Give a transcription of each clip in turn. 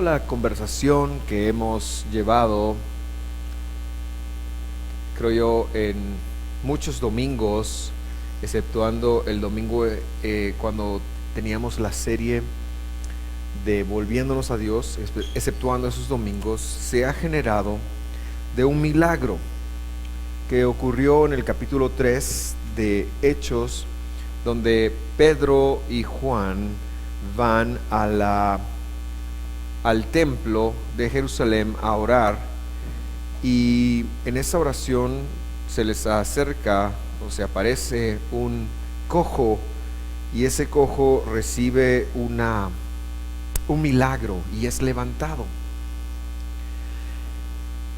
toda la conversación que hemos llevado, creo yo, en muchos domingos, exceptuando el domingo cuando teníamos la serie de Volviéndonos a Dios, exceptuando esos domingos, se ha generado de un milagro que ocurrió en el capítulo 3 de Hechos, donde Pedro y Juan van al templo de Jerusalén a orar, y en esa oración se les acerca o se aparece un cojo, y ese cojo recibe un milagro y es levantado.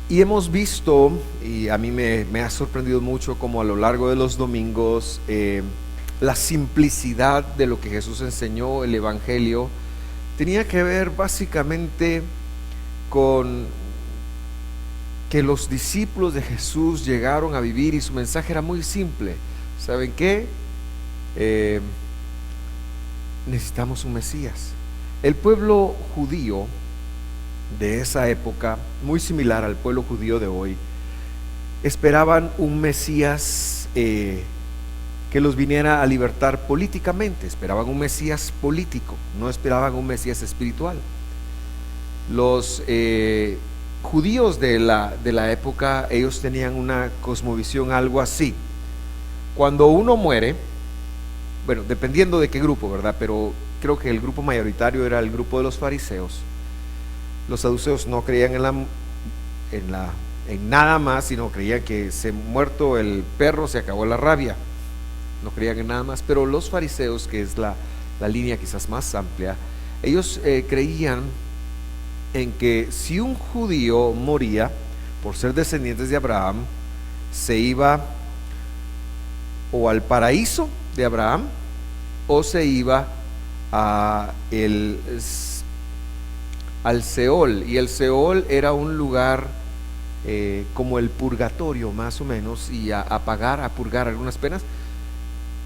Y hemos visto, y a mí me ha sorprendido mucho, como a lo largo de los domingos, la simplicidad de lo que Jesús enseñó. El Evangelio tenía que ver básicamente con que los discípulos de Jesús llegaron a vivir, y su mensaje era muy simple. ¿Saben qué? Necesitamos un Mesías. El pueblo judío de esa época, muy similar al pueblo judío de hoy, esperaban un Mesías que los viniera a libertar políticamente. Esperaban un Mesías político, no esperaban un Mesías espiritual. Los judíos de la época, ellos tenían una cosmovisión algo así: cuando uno muere, bueno, dependiendo de qué grupo, ¿verdad? Pero creo que el grupo mayoritario era el grupo de los fariseos. Los saduceos no creían en nada más, sino creían que muerto el perro se acabó la rabia. No creían en nada más. Pero los fariseos, que es la línea quizás más amplia, ellos creían en que si un judío moría por ser descendientes de Abraham, se iba o al paraíso de Abraham o se iba al Seol. Y el Seol era un lugar como el purgatorio más o menos, y a purgar algunas penas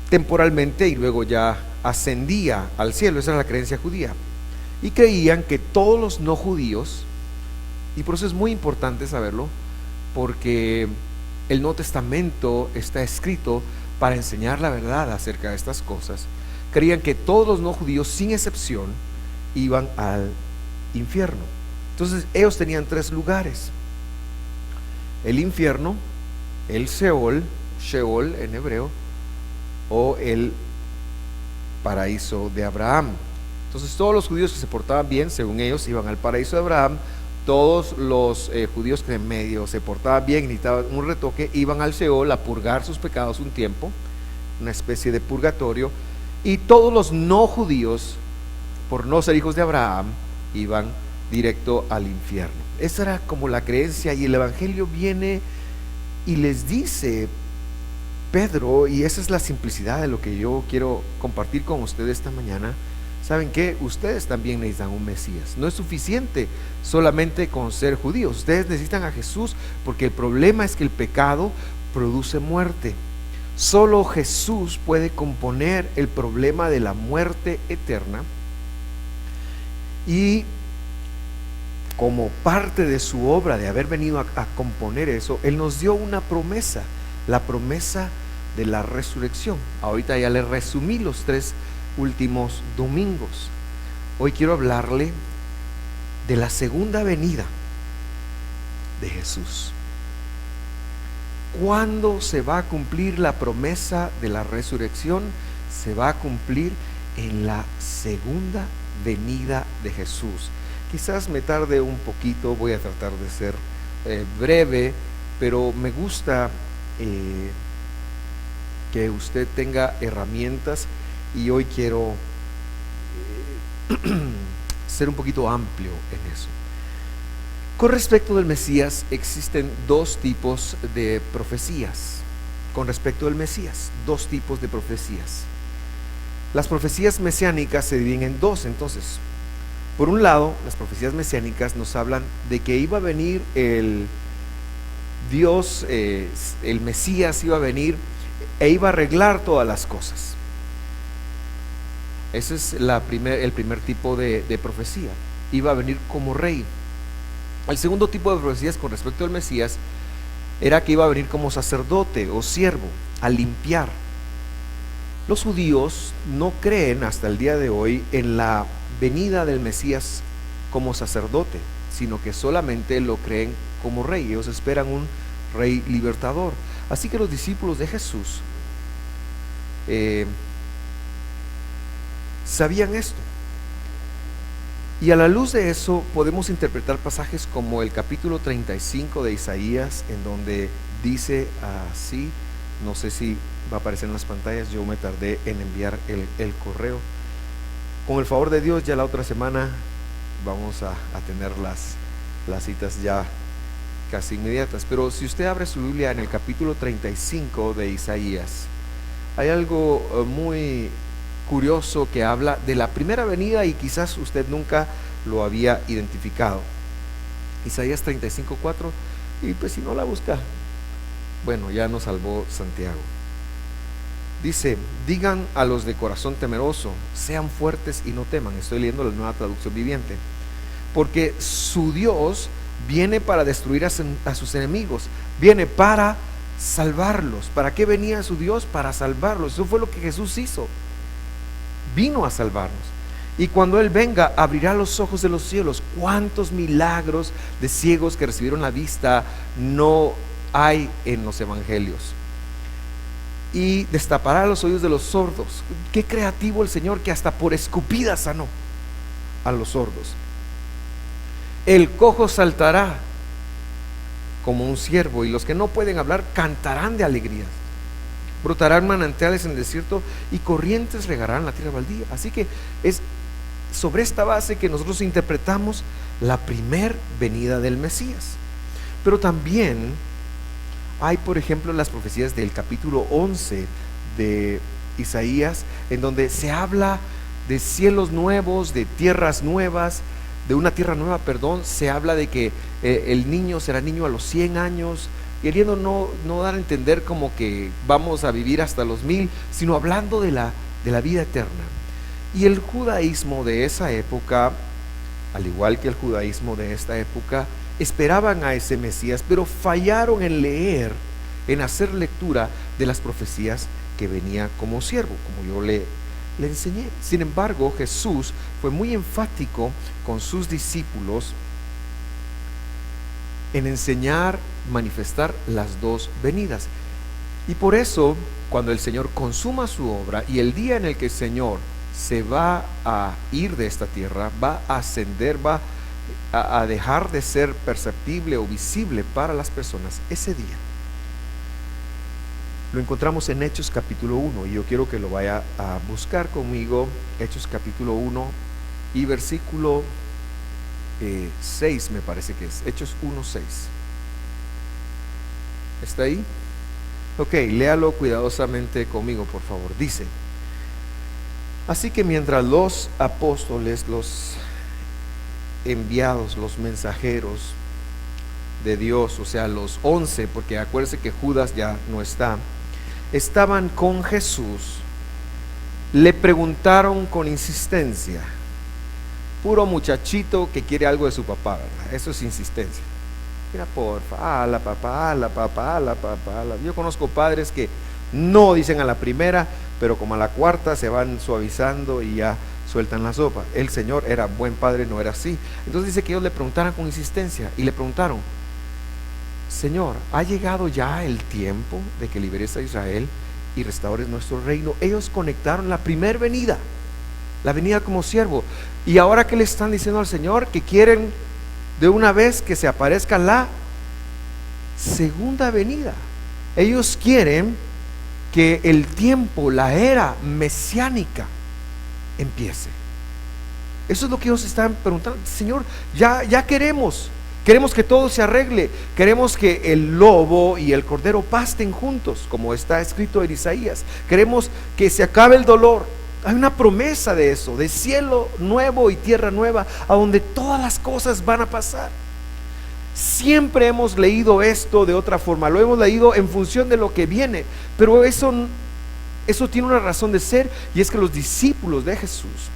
temporalmente, y luego ya ascendía al cielo. Esa era la creencia judía. Y creían que todos los no judíos, y por eso es muy importante saberlo, porque el Nuevo Testamento está escrito para enseñar la verdad acerca de estas cosas, creían que todos los no judíos, sin excepción, iban al infierno. Entonces ellos tenían tres lugares: el infierno, el Seol, Sheol en hebreo, o el paraíso de Abraham. Entonces todos los judíos que se portaban bien, según ellos, iban al paraíso de Abraham. Todos los judíos que en medio se portaban bien y necesitaban un retoque, iban al Seol a purgar sus pecados un tiempo, una especie de purgatorio. Y todos los no judíos, por no ser hijos de Abraham, iban directo al infierno. Esa era como la creencia, y el Evangelio viene y les dice Pedro, y esa es la simplicidad de lo que yo quiero compartir con ustedes esta mañana: ¿saben qué? Ustedes también necesitan un Mesías. No es suficiente solamente con ser judíos. Ustedes necesitan a Jesús, porque el problema es que el pecado produce muerte. Solo Jesús puede componer el problema de la muerte eterna, y como parte de su obra de haber venido a componer eso, Él nos dio una promesa, la promesa de la resurrección. Ahorita ya le resumí los 3 últimos domingos. Hoy quiero hablarle de la segunda venida de Jesús. ¿Cuándo se va a cumplir la promesa de la resurrección? Se va a cumplir en la segunda venida de Jesús. Quizás me tarde un poquito, voy a tratar de ser breve, pero me gusta que usted tenga herramientas, y hoy quiero ser un poquito amplio en eso. Con respecto del Mesías, existen 2 tipos de profecías. Con respecto del Mesías, 2 tipos de profecías. Las profecías mesiánicas se dividen en 2. Entonces, por un lado, las profecías mesiánicas nos hablan de que iba a venir el Dios, el Mesías iba a venir e iba a arreglar todas las cosas. Ese es el primer tipo de profecía. iba a venir como rey. El segundo tipo de profecías con respecto al Mesías era que iba a venir como sacerdote o siervo, a limpiar. Los judíos no creen hasta el día de hoy en la venida del Mesías como sacerdote, sino que solamente lo creen como rey. Ellos esperan un rey libertador. Así que los discípulos de Jesús sabían esto. Y a la luz de eso podemos interpretar pasajes como el capítulo 35 de Isaías, en donde dice así, no sé si va a aparecer en las pantallas, yo me tardé en enviar el correo. Con el favor de Dios, ya la otra semana vamos a tener las citas ya casi inmediatas. Pero si usted abre su Biblia en el capítulo 35 de Isaías, hay algo muy curioso que habla de la primera venida y quizás usted nunca lo había identificado. Isaías 35:4, y pues si no la busca, bueno, ya nos salvó Santiago. Dice: digan a los de corazón temeroso, sean fuertes y no teman. Estoy leyendo la Nueva Traducción Viviente. Porque su Dios viene para destruir a sus enemigos, viene para salvarlos. ¿Para qué venía su Dios? Para salvarlos. Eso fue lo que Jesús hizo. Vino a salvarnos. Y cuando Él venga, abrirá los ojos de los cielos. ¿Cuántos milagros de ciegos que recibieron la vista no hay en los evangelios? Y destapará los oídos de los sordos. Qué creativo el Señor, que hasta por escupidas sanó a los sordos. El cojo saltará como un ciervo, y los que no pueden hablar cantarán de alegría. Brotarán manantiales en el desierto y corrientes regarán la tierra baldía. Así que es sobre esta base que nosotros interpretamos la primer venida del Mesías. Pero también hay, por ejemplo, las profecías del capítulo 11 de Isaías, en donde se habla de cielos nuevos, de tierras nuevas, de una tierra nueva, se habla de que el niño será niño a los 100 años, queriendo no dar a entender como que vamos a vivir hasta los 1000, sino hablando de la vida eterna. Y el judaísmo de esa época, al igual que el judaísmo de esta época, esperaban a ese Mesías, pero fallaron en leer, en hacer lectura de las profecías que venía como siervo, como yo le enseñé. Sin embargo, Jesús fue muy enfático con sus discípulos en enseñar, manifestar las dos venidas. Y por eso, cuando el Señor consuma su obra y el día en el que el Señor se va a ir de esta tierra, va a ascender, va a dejar de ser perceptible o visible para las personas, ese día lo encontramos en Hechos capítulo 1, y yo quiero que lo vaya a buscar conmigo. Hechos capítulo 1 y versículo 6, me parece que es Hechos 1:6. ¿Está ahí? Ok, léalo cuidadosamente conmigo, por favor. Dice: así que mientras los apóstoles, los enviados, los mensajeros de Dios, o sea, los 11, porque acuérdense que Judas ya no está, estaban con Jesús, le preguntaron con insistencia. Puro muchachito que quiere algo de su papá, ¿verdad? Eso es insistencia. Mira, porfa, ala papá, ala papá, ala papá, ala. Yo conozco padres que no dicen a la primera, pero como a la cuarta se van suavizando y ya sueltan la sopa. El Señor era buen padre, no era así. Entonces dice que ellos le preguntaron con insistencia, y le preguntaron: Señor, ¿ha llegado ya el tiempo de que liberes a Israel y restaures nuestro reino? Ellos conectaron la primer venida, la venida como siervo, y ahora que le están diciendo al Señor que quieren de una vez que se aparezca la segunda venida. Ellos quieren que el tiempo, la era mesiánica empiece. Eso es lo que ellos están preguntando. Señor, ya queremos que todo se arregle, queremos que el lobo y el cordero pasten juntos, como está escrito en Isaías, queremos que se acabe el dolor. Hay una promesa de eso, de cielo nuevo y tierra nueva, a donde todas las cosas van a pasar. Siempre hemos leído esto de otra forma, lo hemos leído en función de lo que viene, pero eso tiene una razón de ser, y es que los discípulos de Jesús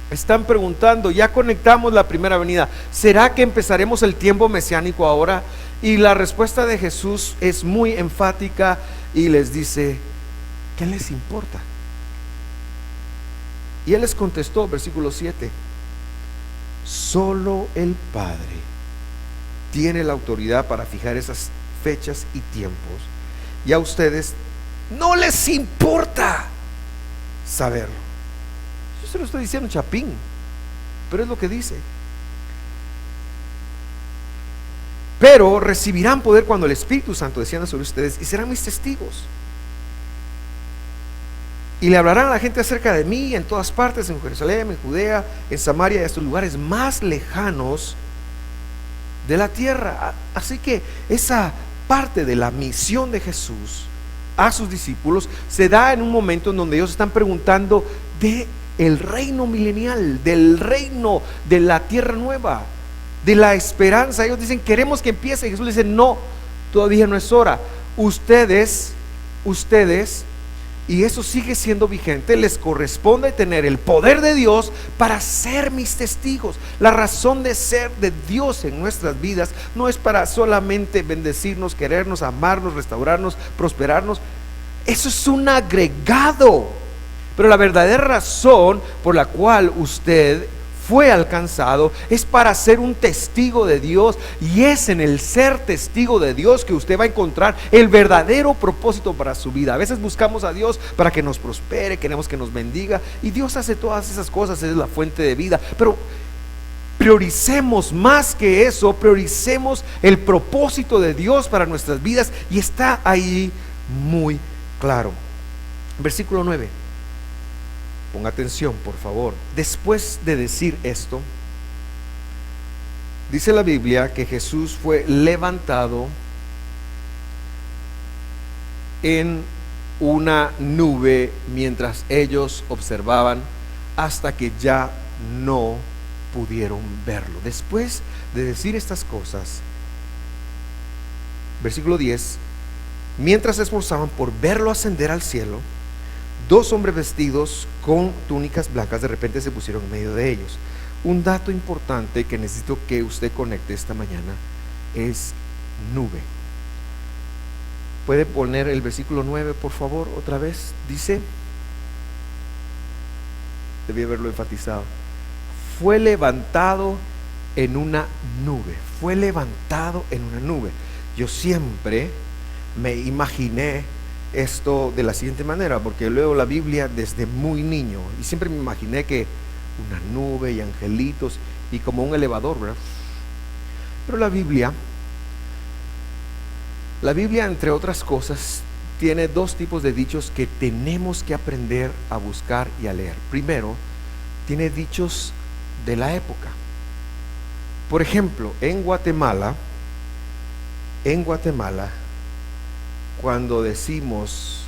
Están preguntando, ya conectamos la primera venida, ¿será que empezaremos el tiempo mesiánico ahora? Y la respuesta de Jesús es muy enfática y les dice, ¿qué les importa? Y él les contestó, versículo 7, solo el Padre tiene la autoridad para fijar esas fechas y tiempos, y a ustedes no les importa saberlo. Yo se lo estoy diciendo chapín, pero es lo que dice. Pero recibirán poder cuando el Espíritu Santo descienda sobre ustedes y serán mis testigos. Y le hablarán a la gente acerca de mí en todas partes, en Jerusalén, en Judea, en Samaria, en estos lugares más lejanos de la tierra. Así que esa parte de la misión de Jesús a sus discípulos se da en un momento en donde ellos están preguntando de el reino milenial, del reino de la tierra nueva, de la esperanza. Ellos dicen, queremos que empiece. Y Jesús les dice, no, todavía no es hora. Ustedes, y eso sigue siendo vigente, les corresponde tener el poder de Dios para ser mis testigos. La razón de ser de Dios en nuestras vidas no es para solamente bendecirnos, querernos, amarnos, restaurarnos, prosperarnos. Eso es un agregado. Pero la verdadera razón por la cual usted fue alcanzado es para ser un testigo de Dios, y es en el ser testigo de Dios que usted va a encontrar el verdadero propósito para su vida. A veces buscamos a Dios para que nos prospere, queremos que nos bendiga, y Dios hace todas esas cosas, es la fuente de vida, pero prioricemos más que eso, prioricemos el propósito de Dios para nuestras vidas, y está ahí muy claro. Versículo 9. Ponga atención, por favor. Después de decir esto, dice la Biblia que Jesús fue levantado en una nube mientras ellos observaban, hasta que ya no pudieron verlo. Después de decir estas cosas, versículo 10, mientras se esforzaban por verlo ascender al cielo, dos hombres vestidos con túnicas blancas de repente se pusieron en medio de ellos. Un dato importante que necesito que usted conecte esta mañana es nube. ¿Puede poner el versículo 9, por favor, otra vez? Dice, debí haberlo enfatizado, fue levantado en una nube. Fue levantado en una nube. Yo siempre me imaginé esto de la siguiente manera, porque leo la Biblia desde muy niño y siempre me imaginé que una nube y angelitos y como un elevador, ¿verdad? Pero la Biblia entre otras cosas tiene dos tipos de dichos que tenemos que aprender a buscar y a leer. Primero, tiene dichos de la época. Por ejemplo, en Guatemala, cuando decimos,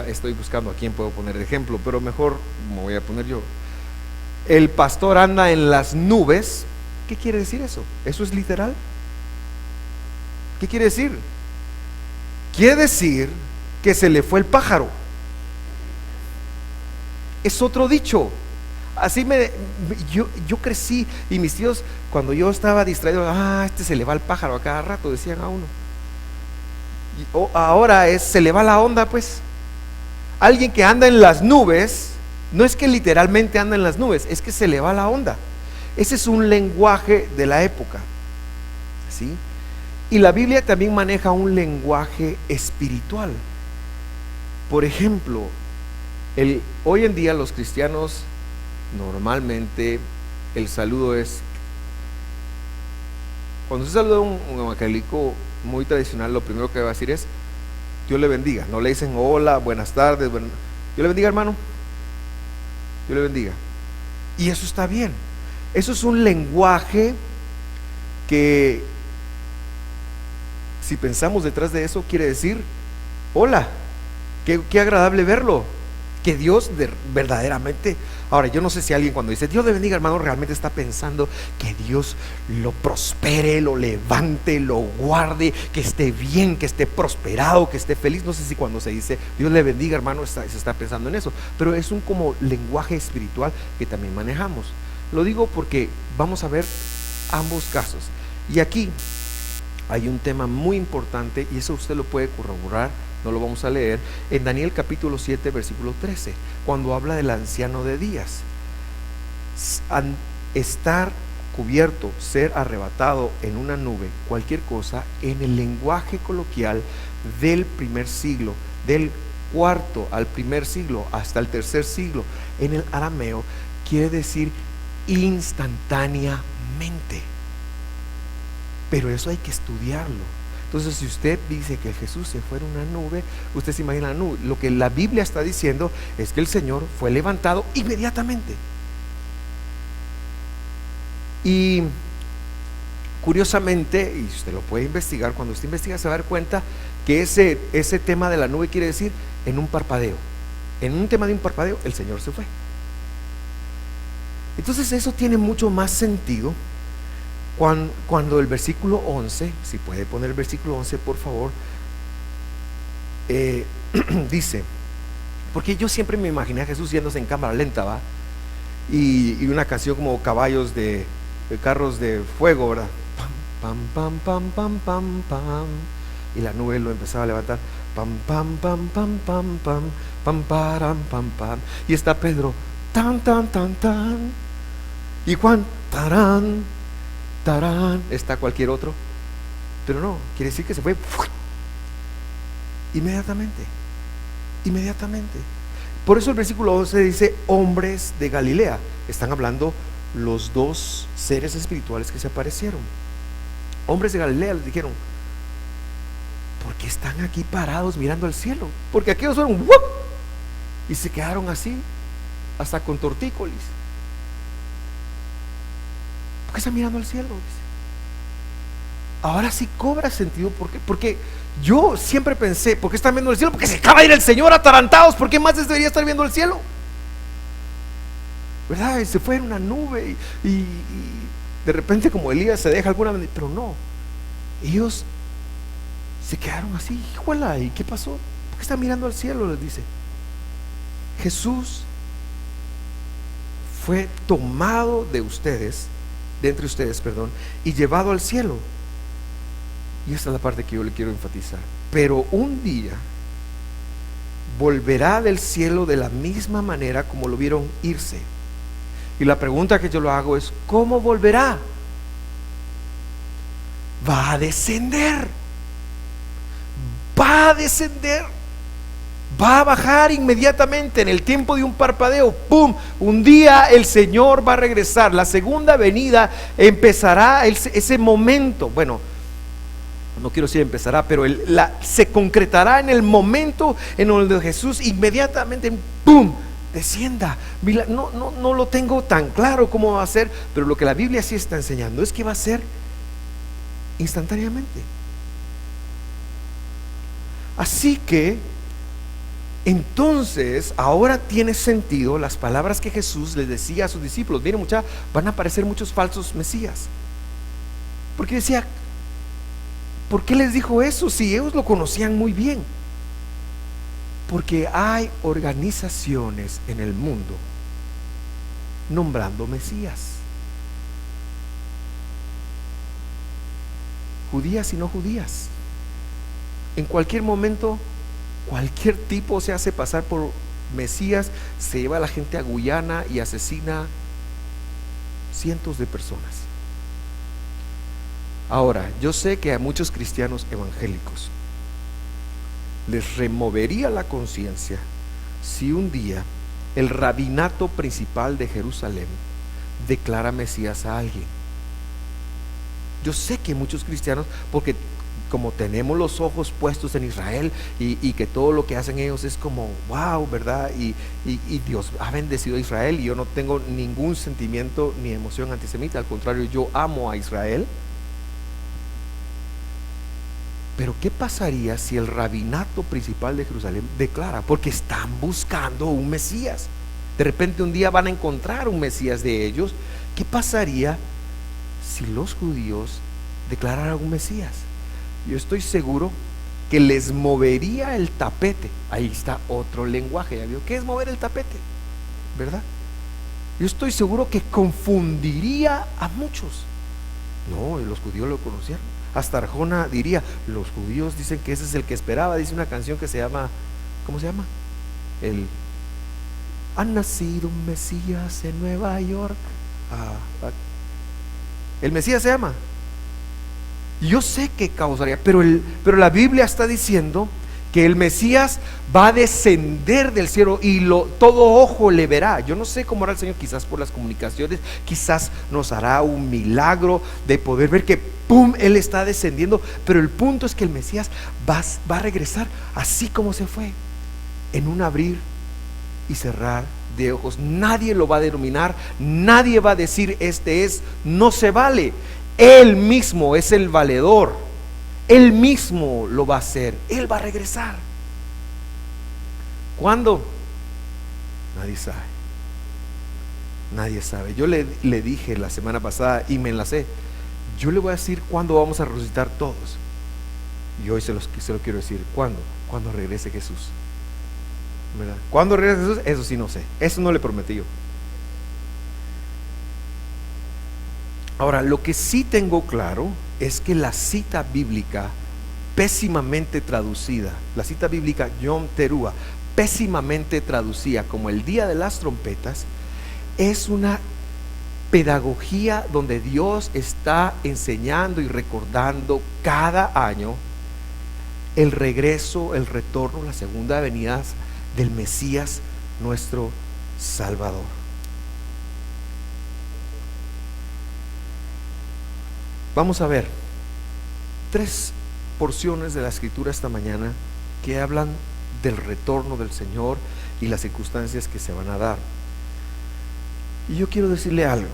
estoy buscando a quién puedo poner de ejemplo, pero mejor me voy a poner yo. El pastor anda en las nubes. ¿Qué quiere decir eso? ¿Eso es literal? ¿Qué quiere decir? Quiere decir que se le fue el pájaro. Es otro dicho. Así yo crecí, y mis tíos, cuando yo estaba distraído, se le va el pájaro a cada rato, decían a uno. Ahora se le va la onda, pues. Alguien que anda en las nubes, no es que literalmente anda en las nubes, es que se le va la onda. Ese es un lenguaje de la época, ¿sí? Y la Biblia también maneja un lenguaje espiritual. Por ejemplo, hoy en día los cristianos, normalmente el saludo es, cuando se saluda a un evangélico muy tradicional, lo primero que va a decir es Dios le bendiga. No le dicen hola, buenas tardes, Dios le bendiga, hermano, Dios le bendiga. Y eso está bien. Eso es un lenguaje que, si pensamos detrás de eso, quiere decir hola, qué agradable verlo, que Dios verdaderamente, ahora yo no sé si alguien cuando dice Dios le bendiga, hermano, realmente está pensando que Dios lo prospere, lo levante, lo guarde, que esté bien, que esté prosperado, que esté feliz. No sé si cuando se dice Dios le bendiga, hermano, se está pensando en eso, pero es un como lenguaje espiritual que también manejamos. Lo digo porque vamos a ver ambos casos, y aquí hay un tema muy importante, y eso usted lo puede corroborar, no lo vamos a leer, en Daniel capítulo 7 versículo 13, cuando habla del anciano de días. Estar cubierto, ser arrebatado en una nube, cualquier cosa, en el lenguaje coloquial del primer siglo, del cuarto al primer siglo hasta el tercer siglo, en el arameo, quiere decir instantáneamente. Pero eso hay que estudiarlo. Entonces, si usted dice que Jesús se fue en una nube, usted se imagina la nube. Lo que la Biblia está diciendo es que el Señor fue levantado inmediatamente. Y curiosamente, y usted lo puede investigar, cuando usted investiga se va a dar cuenta que ese tema de la nube quiere decir en un parpadeo. En un tema de un parpadeo, el Señor se fue. Entonces eso tiene mucho más sentido cuando el versículo 11, si puede poner el versículo 11 por favor, dice, porque yo siempre me imaginé a Jesús yéndose en cámara lenta, ¿va? Y una canción como caballos de carros de fuego, ¿verdad? Pam, pam, pam, pam, pam, pam, y la nube lo empezaba a levantar, pam, pam, pam, pam, pam, pam, pam, param, pam, pam, y está Pedro, tan, tan, tan, tan, y Juan, tarán, tarán, está cualquier otro, pero no, quiere decir que se fue inmediatamente. Por eso el versículo 11 dice hombres de Galilea. Están hablando los dos seres espirituales que se aparecieron. Hombres de Galilea les dijeron, ¿por qué están aquí parados mirando al cielo? Porque aquellos fueron ¡wup! Y se quedaron así, hasta con tortícolis. ¿Por qué están mirando al cielo? Dice. Ahora sí cobra sentido. ¿Por qué? Porque yo siempre pensé, ¿por qué están viendo el cielo? Porque se acaba de ir el Señor, atarantados. ¿Por qué más debería estar viendo el cielo? ¿Verdad? Y se fue en una nube y de repente como Elías se deja alguna, pero no, ellos se quedaron así. Híjola, ¿y qué pasó? ¿Por qué están mirando al cielo? Les dice. Jesús fue tomado de entre ustedes, perdón, y llevado al cielo. Y esta es la parte que yo le quiero enfatizar. Pero un día volverá del cielo de la misma manera como lo vieron irse. Y la pregunta que yo lo hago es, ¿cómo volverá? Va a descender. Va a bajar inmediatamente en el tiempo de un parpadeo. ¡Pum! Un día el Señor va a regresar. La segunda venida empezará ese momento. Bueno, no quiero decir empezará, pero se concretará en el momento en donde Jesús inmediatamente, ¡pum!, descienda. No lo tengo tan claro cómo va a ser, pero lo que la Biblia sí está enseñando es que va a ser instantáneamente. Así que entonces ahora tiene sentido las palabras que Jesús les decía a sus discípulos. Miren, muchachos, van a aparecer muchos falsos mesías. Porque decía, ¿por qué les dijo eso si ellos lo conocían muy bien? Porque hay organizaciones en el mundo nombrando mesías, judías y no judías. En cualquier momento, cualquier tipo se hace pasar por mesías, se lleva a la gente a Guyana y asesina cientos de personas. Ahora, yo sé que a muchos cristianos evangélicos les removería la conciencia si un día el rabinato principal de Jerusalén declara Mesías a alguien. Yo sé que muchos cristianos, porque como tenemos los ojos puestos en Israel y que todo lo que hacen ellos es como wow, ¿verdad? Y Dios ha bendecido a Israel, y yo no tengo ningún sentimiento ni emoción antisemita, al contrario, yo amo a Israel. Pero ¿qué pasaría si el rabinato principal de Jerusalén declara? Porque están buscando un Mesías. De repente un día van a encontrar un Mesías de ellos. ¿Qué pasaría si los judíos declararan un Mesías? Yo estoy seguro que les movería el tapete. Ahí está otro lenguaje. ¿Ya vio qué es mover el tapete? ¿Verdad? Yo estoy seguro que confundiría a muchos. No, y los judíos lo conocieron. Hasta Arjona diría, los judíos dicen que ese es el que esperaba. Dice una canción que se llama, ¿cómo se llama? Ha nacido un Mesías en Nueva York. El Mesías se llama. Yo sé que causaría, pero la Biblia está diciendo que el Mesías va a descender del cielo y todo ojo le verá. Yo no sé cómo hará el Señor, quizás por las comunicaciones, quizás nos hará un milagro de poder ver que ¡pum!, Él está descendiendo. Pero el punto es que el Mesías va a regresar así como se fue, en un abrir y cerrar de ojos. Nadie lo va a denominar, nadie va a decir este es, no se vale. Él mismo es el valedor, Él mismo lo va a hacer, Él va a regresar. ¿Cuándo? Nadie sabe. Nadie sabe. Yo le dije la semana pasada y me enlacé. Yo le voy a decir cuándo vamos a resucitar todos. Y hoy se lo quiero decir. ¿Cuándo? Cuando regrese Jesús. ¿Verdad? ¿Cuándo regrese Jesús? Eso sí no sé. Eso no le prometí yo. Ahora, lo que sí tengo claro es que la cita bíblica pésimamente traducida, la cita bíblica Yom Teruah, pésimamente traducida como el día de las trompetas, es una pedagogía donde Dios está enseñando y recordando cada año el regreso, el retorno, la segunda venida del Mesías, nuestro Salvador. Vamos a ver 3 porciones de la Escritura esta mañana que hablan del retorno del Señor y las circunstancias que se van a dar. Y yo quiero decirle algo.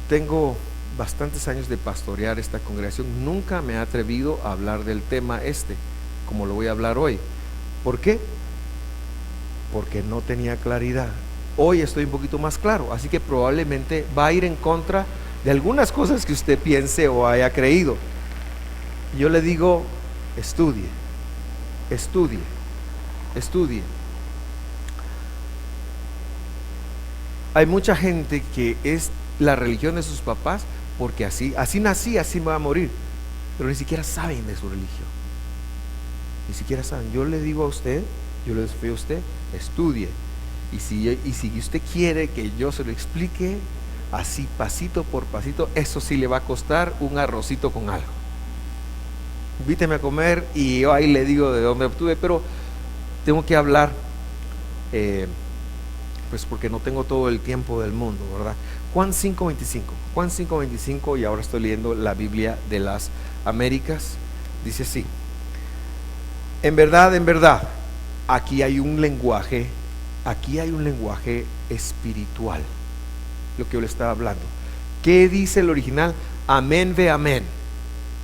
Tengo bastantes años de pastorear esta congregación. Nunca me he atrevido a hablar del tema como lo voy a hablar hoy. ¿Por qué? Porque no tenía claridad. Hoy estoy un poquito más claro, así que probablemente va a ir en contra de algunas cosas que usted piense o haya creído. Yo le digo, estudie. Hay mucha gente que es la religión de sus papás porque así nací, así me va a morir, pero ni siquiera saben de su religión, ni siquiera saben. Yo le digo a usted, yo le desafío a usted, estudie, y si usted quiere que yo se lo explique así pasito por pasito, eso sí le va a costar un arrocito con algo. Invíteme a comer y yo ahí le digo de dónde obtuve, pero tengo que hablar, pues porque no tengo todo el tiempo del mundo, ¿verdad? Juan 5:25, y ahora estoy leyendo la Biblia de las Américas. Dice así: en verdad, aquí hay un lenguaje espiritual, lo que yo le estaba hablando. ¿Qué dice el original? Amén ve amén.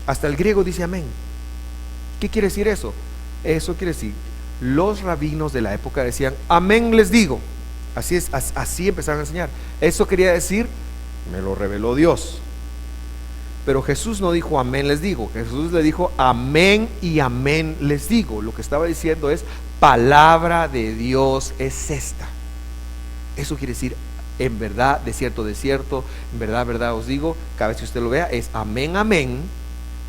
Hasta el griego dice amén. ¿Qué quiere decir eso? Eso quiere decir, los rabinos de la época decían amén les digo. Así empezaron a enseñar. Eso quería decir, me lo reveló Dios. Pero Jesús no dijo amén les digo. Jesús le dijo amén y amén les digo. Lo que estaba diciendo es, palabra de Dios es esta. Eso quiere decir, en verdad, de cierto, en verdad os digo. Cada vez que usted lo vea es amén, amén.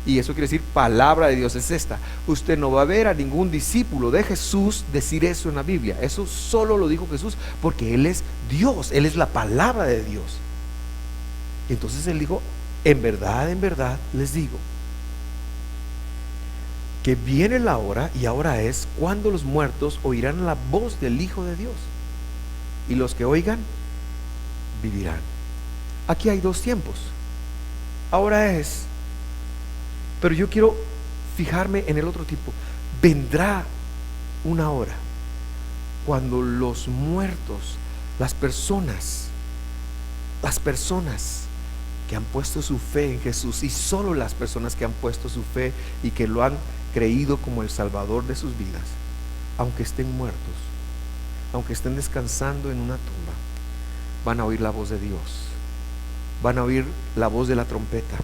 Y eso quiere decir, palabra de Dios es esta. Usted no va a ver a ningún discípulo de Jesús decir eso en la Biblia. Eso solo lo dijo Jesús porque Él es Dios, Él es la palabra de Dios. Y entonces Él dijo, en verdad les digo, que viene la hora, y ahora es, cuando los muertos oirán la voz del Hijo de Dios, y los que oigan vivirán. Aquí hay 2 tiempos. Ahora es, pero yo quiero fijarme en el otro tiempo. Vendrá una hora cuando los muertos, las personas que han puesto su fe en Jesús, y solo las personas que han puesto su fe y que lo han creído como el Salvador de sus vidas, aunque estén muertos, aunque estén descansando en una tumba, van a oír la voz de Dios, van a oír la voz de la trompeta.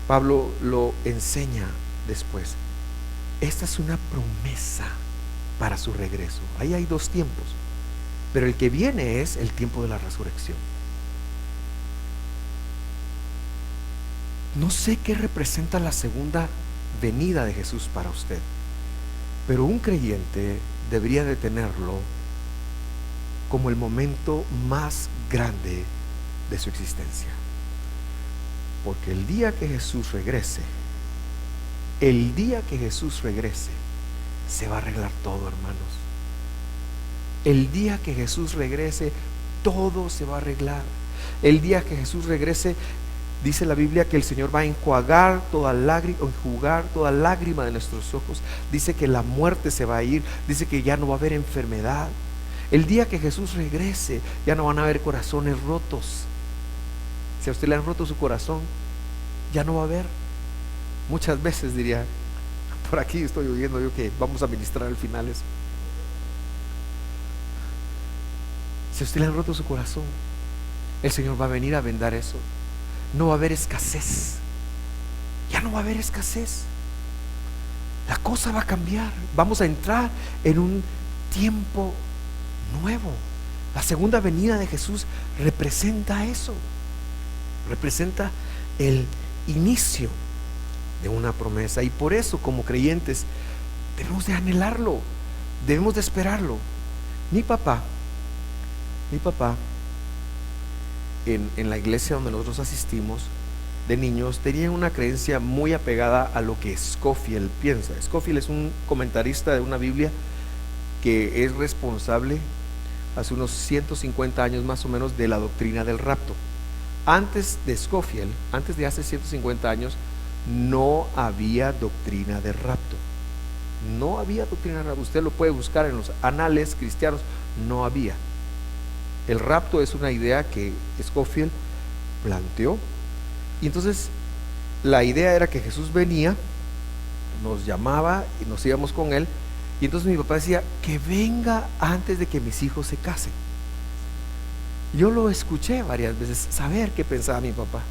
Pablo lo enseña después. Esta es una promesa para su regreso. Ahí hay dos tiempos, pero el que viene es el tiempo de la resurrección. No sé qué representa la segunda venida de Jesús para usted, pero un creyente debería de tenerlo como el momento más grande de su existencia, porque el día que Jesús regrese, se va a arreglar todo, hermanos. El día que Jesús regrese, todo se va a arreglar. El día que Jesús regrese, dice la Biblia que el Señor va a enjuagar toda lágrima de nuestros ojos. Dice que la muerte se va a ir. Dice que ya no va a haber enfermedad. El día que Jesús regrese, ya no van a haber corazones rotos. Si a usted le han roto su corazón, ya no va a haber. Muchas veces diría, por aquí estoy oyendo yo que vamos a ministrar al final eso. Si a usted le han roto su corazón, el Señor va a venir a vendar eso. No va a haber escasez. Ya no va a haber escasez. La cosa va a cambiar. Vamos a entrar en un tiempo nuevo. La segunda venida de Jesús representa eso. Representa el inicio de una promesa. Y por eso, como creyentes, debemos de anhelarlo, debemos de esperarlo. Mi papá en la iglesia donde nosotros asistimos de niños tenía una creencia muy apegada a lo que Scofield piensa. Scofield es un comentarista de una Biblia que es responsable hace unos 150 años más o menos de la doctrina del rapto. Antes de Scofield, antes de hace 150 años, no había doctrina de rapto. No había doctrina de rapto. Usted lo puede buscar en los anales cristianos. No había. El rapto es una idea que Scofield planteó. Y entonces la idea era que Jesús venía, nos llamaba y nos íbamos con él. Y entonces mi papá decía, que venga antes de que mis hijos se casen. Yo lo escuché varias veces, saber qué pensaba mi papá.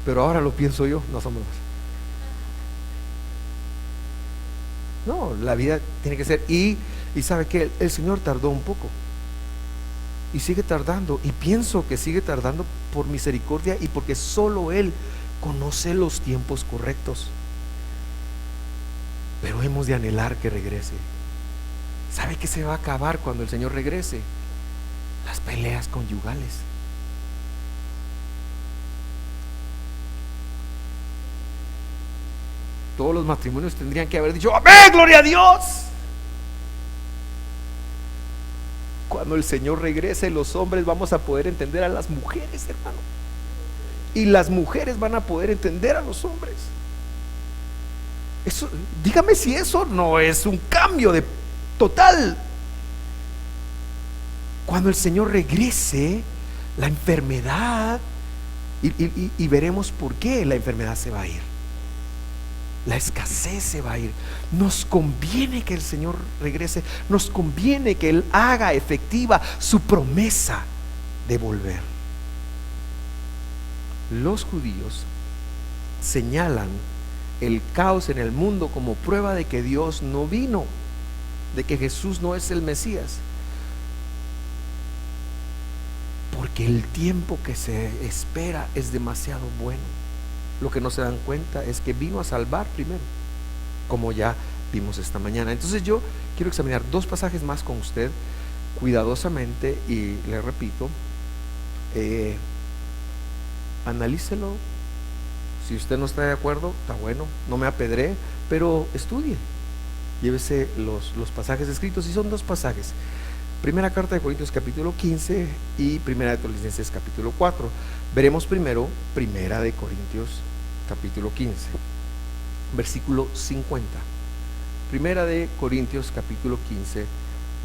Pero ahora lo pienso yo, no somos más. No, la vida tiene que ser. Y sabe que el Señor tardó un poco. Y sigue tardando. Y pienso que sigue tardando por misericordia y porque solo Él conoce los tiempos correctos. Pero hemos de anhelar que regrese. ¿Sabe qué se va a acabar cuando el Señor regrese? Las peleas conyugales. Todos los matrimonios tendrían que haber dicho amén, gloria a Dios. Cuando el Señor regrese, los hombres vamos a poder entender a las mujeres, hermano, y las mujeres van a poder entender a los hombres. Eso, dígame si eso no es un cambio de total. Cuando el Señor regrese, la enfermedad, y veremos por qué la enfermedad se va a ir. La escasez se va a ir. Nos conviene que el Señor regrese. Nos conviene que Él haga efectiva su promesa de volver. Los judíos señalan el caos en el mundo como prueba de que Dios no vino, de que Jesús no es el Mesías, porque el tiempo que se espera es demasiado bueno. Lo que no se dan cuenta es que vino a salvar primero, como ya vimos esta mañana. Entonces yo quiero examinar dos pasajes más con usted cuidadosamente y le repito, analícelo. Si usted no está de acuerdo, está bueno, no me apedree, pero estudie, llévese los pasajes escritos, y son dos pasajes: Primera carta de Corintios capítulo 15 y Primera de Tesalonicenses capítulo 4. Veremos primero Primera de Corintios capítulo 15, versículo 50. Primera de Corintios capítulo 15,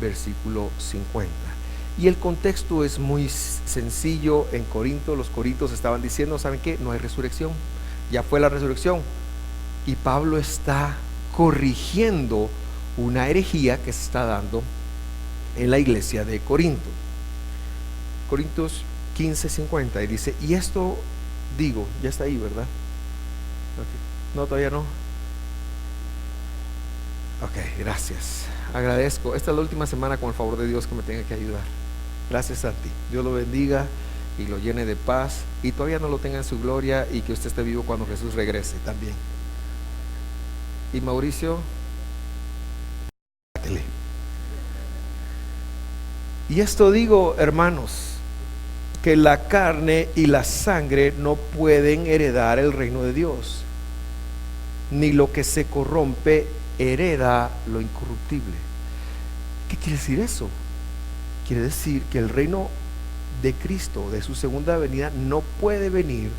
versículo 50. Y el contexto es muy sencillo. En Corinto, los corintios estaban diciendo, ¿saben qué? No hay resurrección, ya fue la resurrección. Y Pablo está corrigiendo una herejía que se está dando en la iglesia de Corinto. Corintios 15:50, y dice, y esto digo, ya está ahí, ¿verdad? Okay. No, todavía no. Ok, gracias. Agradezco. Esta es la última semana, con el favor de Dios, que me tenga que ayudar. Gracias a ti. Dios lo bendiga y lo llene de paz, y todavía no lo tenga en su gloria, y que usted esté vivo cuando Jesús regrese también. Y Mauricio, y esto digo, hermanos, que la carne y la sangre no pueden heredar el reino de Dios, ni lo que se corrompe hereda lo incorruptible. ¿Qué quiere decir eso? Quiere decir que el reino de Cristo, de su segunda venida, no puede venir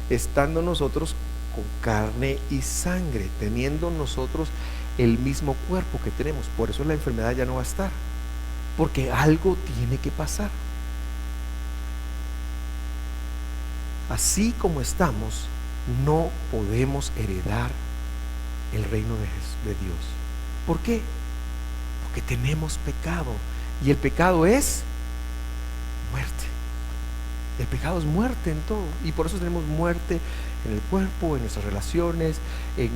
estando nosotros con carne y sangre, teniendo nosotros el mismo cuerpo que tenemos. Por eso la enfermedad ya no va a estar, porque algo tiene que pasar. Así como estamos, no podemos heredar el reino de Dios. ¿Por qué? Porque tenemos pecado, y el pecado es muerte. El pecado es muerte en todo, y por eso tenemos muerte en el cuerpo, en nuestras relaciones, en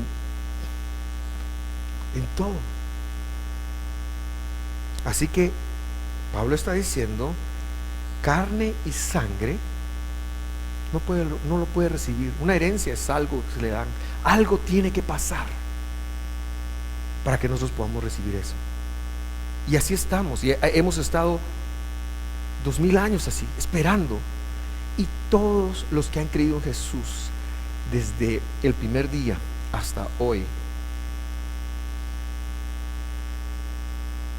todo. Así que Pablo está diciendo, carne y sangre no lo puede recibir. Una herencia es algo que se le dan. Algo tiene que pasar para que nosotros podamos recibir eso. Y así estamos, y hemos estado 2000 años así, esperando. Y todos los que han creído en Jesús desde el primer día hasta hoy,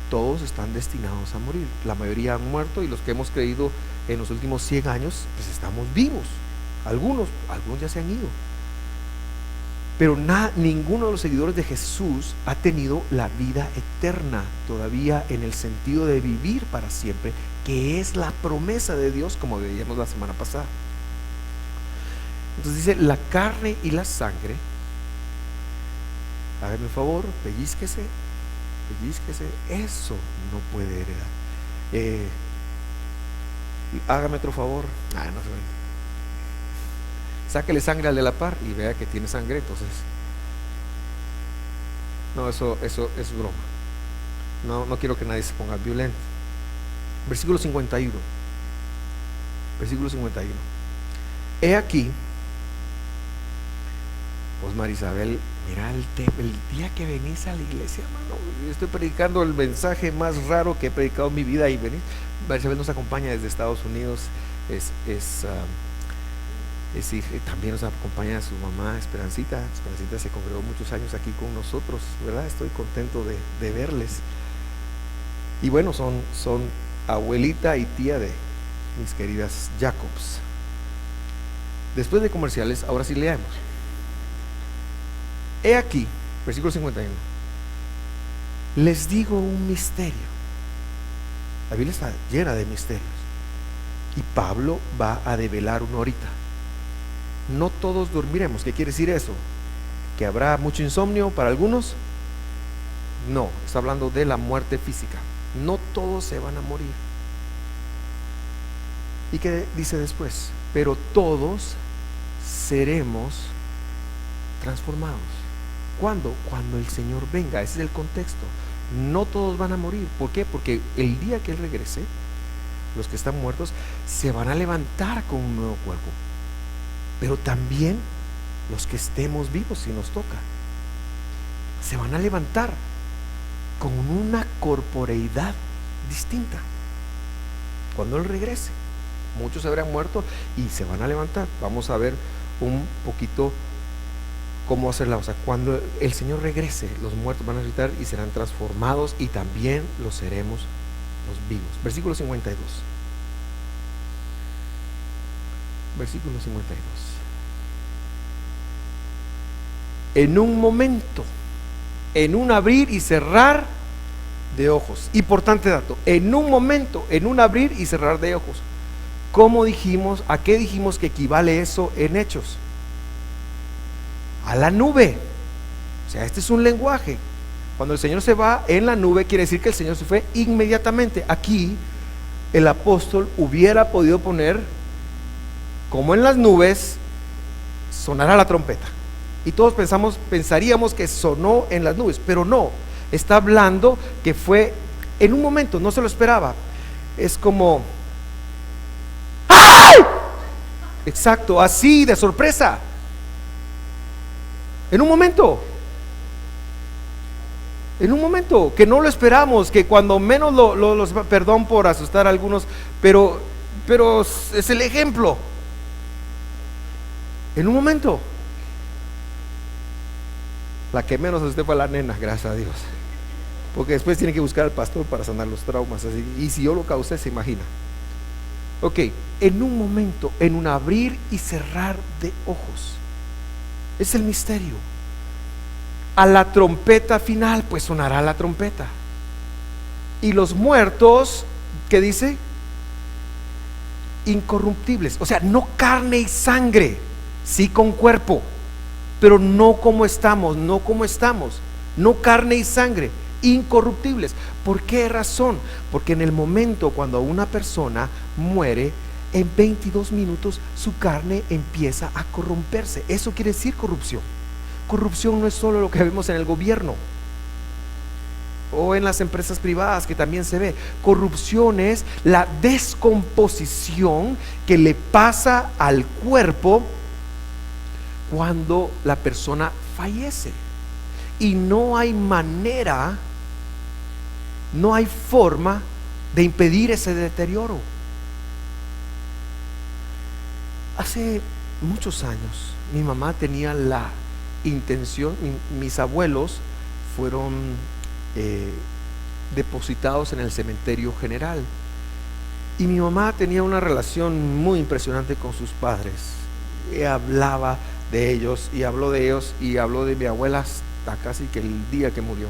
todos están destinados a morir. La mayoría han muerto, y los que hemos creído en los últimos 100 años, pues estamos vivos. Algunos ya se han ido. Pero ninguno de los seguidores de Jesús ha tenido la vida eterna todavía, en el sentido de vivir para siempre, que es la promesa de Dios, como veíamos la semana pasada. Entonces dice, la carne y la sangre, hágame un favor, pellizquese, eso no puede heredar. Hágame otro favor, no se ve. Sáquele sangre al de la par y vea que tiene sangre. Entonces, no, eso es broma. No quiero que nadie se ponga violento. Versículo 51. He aquí, pues Marisabel, mira el día que venís a la iglesia, hermano, yo estoy predicando el mensaje más raro que he predicado en mi vida, y venís. Marisabel nos acompaña desde Estados Unidos, también nos acompaña su mamá Esperancita. Esperancita se congregó muchos años aquí con nosotros, ¿verdad? Estoy contento de verles. Y bueno, son abuelita y tía de mis queridas Jacobs. Después de comerciales, ahora sí leamos. He aquí, versículo 51. Les digo un misterio. La Biblia está llena de misterios, y Pablo va a develar uno ahorita. No todos dormiremos. ¿Qué quiere decir eso? ¿Que habrá mucho insomnio para algunos? No, está hablando de la muerte física. No todos se van a morir. ¿Y qué dice después? Pero todos seremos transformados. ¿Cuándo? Cuando el Señor venga. Ese es el contexto. No todos van a morir. ¿Por qué? Porque el día que Él regrese, los que están muertos se van a levantar con un nuevo cuerpo. Pero también los que estemos vivos, si nos toca, se van a levantar con una corporeidad distinta cuando Él regrese. Muchos se habrán muerto y se van a levantar. Vamos a ver un poquito cómo hacerla. O sea, cuando el Señor regrese, los muertos van a resucitar y serán transformados, y también los seremos los vivos. Versículo 52. Versículo 52. En un momento, en un abrir y cerrar de ojos. Importante dato, en un momento, en un abrir y cerrar de ojos. ¿Cómo dijimos, a qué dijimos que equivale eso en Hechos? A la nube. O sea, este es un lenguaje. Cuando el Señor se va en la nube, quiere decir que el Señor se fue inmediatamente. Aquí el apóstol hubiera podido poner, como en las nubes, sonará la trompeta. Y todos pensaríamos que sonó en las nubes, pero no. Está hablando que fue en un momento, no se lo esperaba. Es como, ¡ay! Exacto, así de sorpresa. En un momento, que no lo esperamos, que cuando menos perdón por asustar a algunos, pero es el ejemplo. En un momento. La que menos asusté fue la nena, gracias a Dios, porque después tiene que buscar al pastor para sanar los traumas, así, y si yo lo causé, se imagina. Ok, en un momento, en un abrir y cerrar de ojos, es el misterio. A la trompeta final, pues sonará la trompeta. Y los muertos, ¿qué dice? Incorruptibles, o sea, no carne y sangre, sí con cuerpo, pero no como estamos, no carne y sangre, incorruptibles. ¿Por qué razón? Porque en el momento cuando una persona muere, en 22 minutos su carne empieza a corromperse. Eso quiere decir corrupción. Corrupción no es solo lo que vemos en el gobierno o en las empresas privadas, que también se ve. Corrupción es la descomposición que le pasa al cuerpo cuando la persona fallece, y no hay manera, no hay forma de impedir ese deterioro. Hace muchos años mi mamá tenía la intención, mis abuelos fueron depositados en el cementerio general, y mi mamá tenía una relación muy impresionante con sus padres. Hablaba de ellos y habló de ellos y habló de mi abuela hasta casi que el día que murió.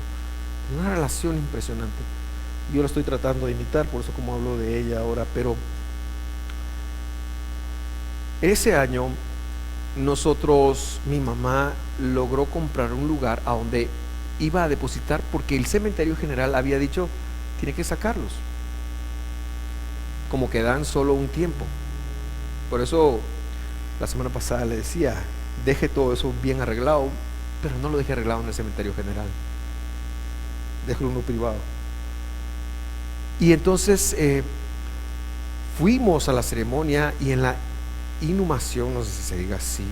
Una relación impresionante. Yo la estoy tratando de imitar, por eso como hablo de ella ahora. Pero ese año mi mamá logró comprar un lugar a donde iba a depositar, porque el cementerio general había dicho, tiene que sacarlos, como que dan solo un tiempo. Por eso la semana pasada le decía, deje todo eso bien arreglado, pero no lo deje arreglado en el cementerio general, déjelo uno privado. Y entonces fuimos a la ceremonia, y en la inhumación, no sé si se diga así,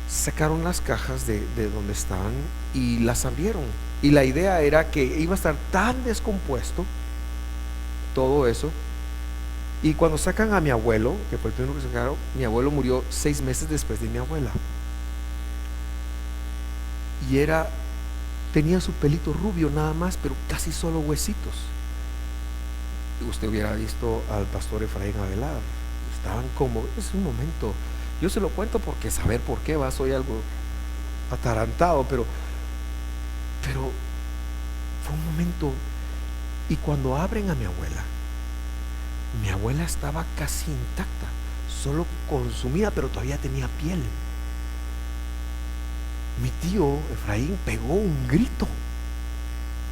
sacaron las cajas de donde estaban y las abrieron, y la idea era que iba a estar tan descompuesto todo eso. Y cuando sacan a mi abuelo, que fue el primero que sacaron, mi abuelo murió 6 meses después de mi abuela, y tenía su pelito rubio nada más, pero casi solo huesitos. Usted hubiera visto al pastor Efraín Avelar, estaban como, es un momento, yo se lo cuento porque saber por qué soy algo atarantado, pero fue un momento. Y cuando abren a mi abuela estaba casi intacta, solo consumida, pero todavía tenía piel. Mi tío Efraín pegó un grito,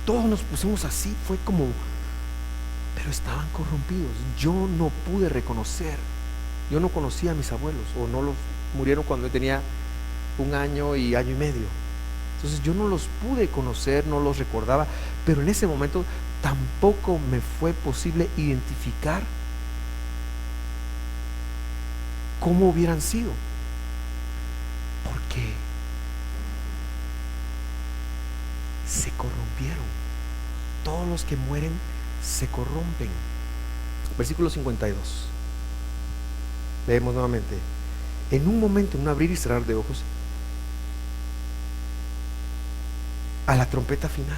todos nos pusimos así, fue como, pero estaban corrompidos. Yo no pude reconocer, yo no conocía a mis abuelos, o no los murieron cuando yo tenía 1 año y año y medio. Entonces yo no los pude conocer, no los recordaba, pero en ese momento tampoco me fue posible identificar cómo hubieran sido, porque se corrompieron. Todos los que mueren se corrompen. Versículo 52. Leemos nuevamente. En un momento, en un abrir y cerrar de ojos, a la trompeta final.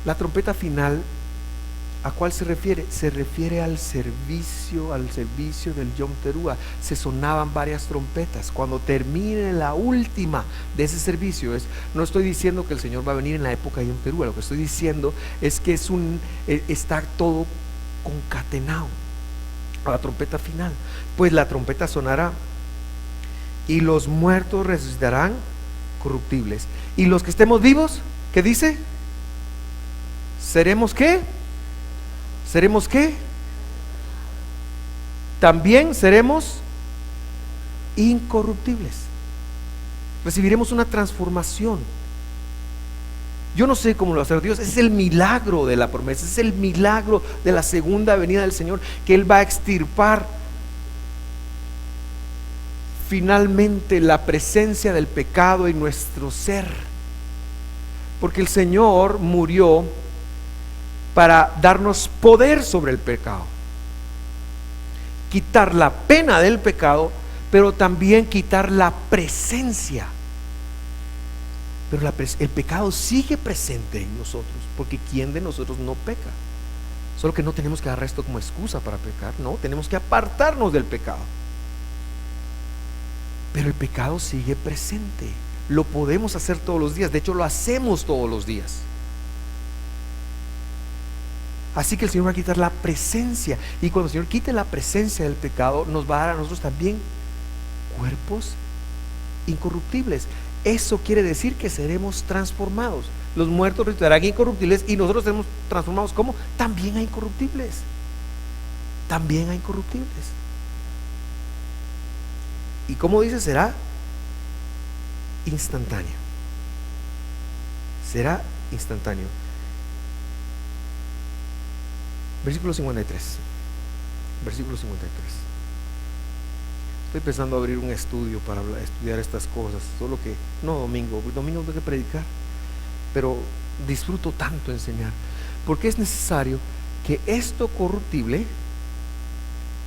La trompeta final ¿A cuál se refiere? Se refiere al servicio del Yom Teruah. Se sonaban varias trompetas. Cuando termine la última de ese servicio, no estoy diciendo que el Señor va a venir en la época de Yom Teruah. Lo que estoy diciendo es que está todo concatenado a la trompeta final. Pues la trompeta sonará y los muertos resucitarán corruptibles. Y los que estemos vivos, ¿qué dice? ¿Seremos qué? ¿Seremos qué? También seremos incorruptibles. Recibiremos una transformación. Yo no sé cómo lo va a hacer Dios. Es el milagro de la promesa. Es el milagro de la segunda venida del Señor, que Él va a extirpar finalmente la presencia del pecado en nuestro ser. Porque el Señor murió para darnos poder sobre el pecado, quitar la pena del pecado, pero también quitar la presencia. Pero el pecado sigue presente en nosotros, porque ¿quién de nosotros no peca? Solo que no tenemos que agarrar esto como excusa para pecar, no, tenemos que apartarnos del pecado. Pero el pecado sigue presente, lo podemos hacer todos los días, de hecho lo hacemos todos los días. Así que el Señor va a quitar la presencia, y cuando el Señor quite la presencia del pecado, nos va a dar a nosotros también cuerpos incorruptibles. Eso quiere decir que seremos transformados. Los muertos resucitarán incorruptibles y nosotros seremos transformados. ¿Cómo? También a incorruptibles. También a incorruptibles. Y como dice, será instantáneo. Será instantáneo. Versículo 53. Versículo 53. Estoy pensando abrir un estudio para estudiar estas cosas, solo que no domingo tengo que predicar, pero disfruto tanto enseñar, porque es necesario que esto corruptible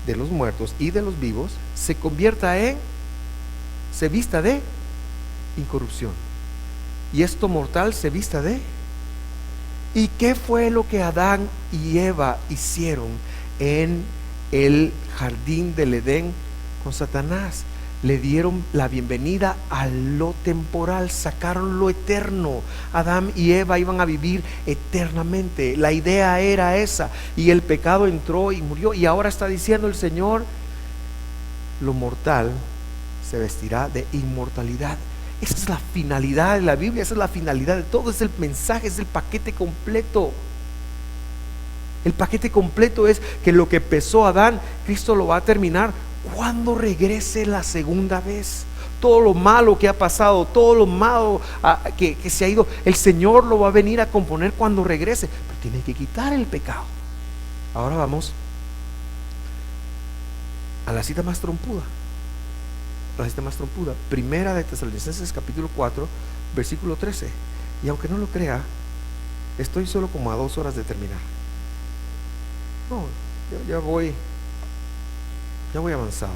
de los muertos y de los vivos se vista de incorrupción, y esto mortal se vista de. ¿Y qué fue lo que Adán y Eva hicieron en el jardín del Edén con Satanás? Le dieron la bienvenida a lo temporal, sacaron lo eterno. Adán y Eva iban a vivir eternamente. La idea era esa, y el pecado entró y murió, y ahora está diciendo el Señor: lo mortal se vestirá de inmortalidad. Esa es la finalidad de la Biblia, esa es la finalidad de todo, es el mensaje, es el paquete completo. El paquete completo es que lo que empezó Adán, Cristo lo va a terminar cuando regrese la segunda vez. Todo lo malo que ha pasado, todo lo malo que se ha ido, el Señor lo va a venir a componer cuando regrese, pero tiene que quitar el pecado. Ahora vamos a la cita más trompuda. Primera de Tesalonicenses capítulo 4 versículo 13. Y aunque no lo crea, estoy solo como a 2 horas de terminar. No, ya voy avanzado.